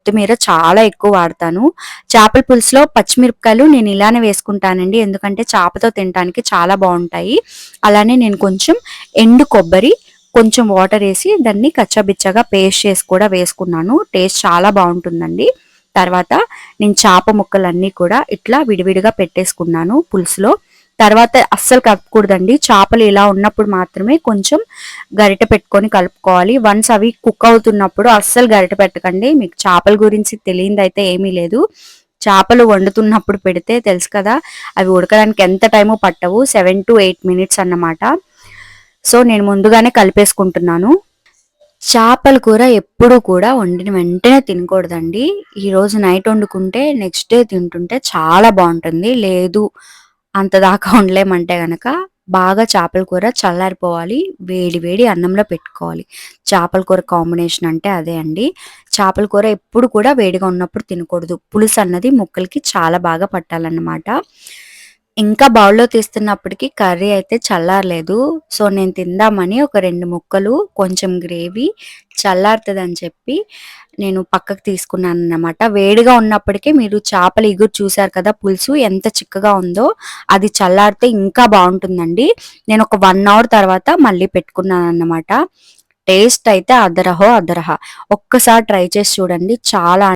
కొత్తిమీర చాలా ఎక్కువ వాడతాను. చేపల పులుసులో పచ్చిమిరపకాయలు నేను ఇలానే వేసుకుంటానండి. ఎందుకంటే చేపతో తినటానికి చాలా బావుంటాయి. అలానే నేను కొంచెం ఎండు కొబ్బరి, కొంచెం వాటర్ ఏసి దాన్ని కచ్చాబిచ్చాగా పేస్ట్ చేసి కూడా వేసుకున్నాను. టేస్ట్ చాలా బావుంటుందండి. తర్వాత నేను చేప ముక్కలన్నీ కూడా ఇట్లా విడివిడిగా పెట్టేసుకున్నాను పులుసులో. తర్వాత అస్సలు కలపకూడదండి. చేపలు ఇలా ఉన్నప్పుడు మాత్రమే కొంచెం గరిటె పెట్టుకొని కలుపుకోవాలి. వన్స్ అవి కుక్ అవుతున్నప్పుడు అస్సలు గరిటె పెట్టకండి. మీకు చేపల గురించి తెలియనిదైతే ఏమీ లేదు. చేపలు వండుతున్నప్పుడు పెడితే తెలుసు కదా, అవి ఉడకడానికి ఎంత టైమో పట్టవు. 7 to 8 minutes అన్నమాట. సో నేను ముందుగానే కలిపేసుకుంటున్నాను. చేపల కూర ఎప్పుడు కూడా వండిన వెంటనే తినకూడదండి. ఈరోజు నైట్ వండుకుంటే నెక్స్ట్ డే తింటుంటే చాలా బావుంటుంది. లేదు అంత దాకా ఉండలేమంటే గనక బాగా చేపల కూర చల్లారిపోవాలి. వేడి వేడి అన్నంలో పెట్టుకోవాలి. చేపల కూర కాంబినేషన్ అంటే అదే అండి. చేపల కూర ఎప్పుడు కూడా వేడిగా ఉన్నప్పుడు తినకూడదు. పులుసు అన్నది ముక్కలకి చాలా బాగా పట్టాలన్నమాట. ఇంకా బౌల్‌లో తీస్తున్నప్పటికి కర్రీ అయితే చల్లారలేదు. సో, నేను తిందామని ఒక 2 ముక్కలు కొంచెం గ్రేవీ చల్లారుతదని చెప్పి నేను పక్కకు తీసుకున్నానన్నమాట. వేడిగా ఉన్నప్పటికే మీరు చేపల ఇగురు చూసారు కదా! పులుసు ఎంత చిక్కగా ఉందో, అది చల్లారితే ఇంకా బావుంటుందండి. నేను ఒక 1 అవర్ తర్వాత మళ్ళీ పెట్టుకున్నానన్నమాట. టేస్ట్ అయితే అదరహో అదరహ. ఒక్కసారి ట్రై చేసి చూడండి. చాలా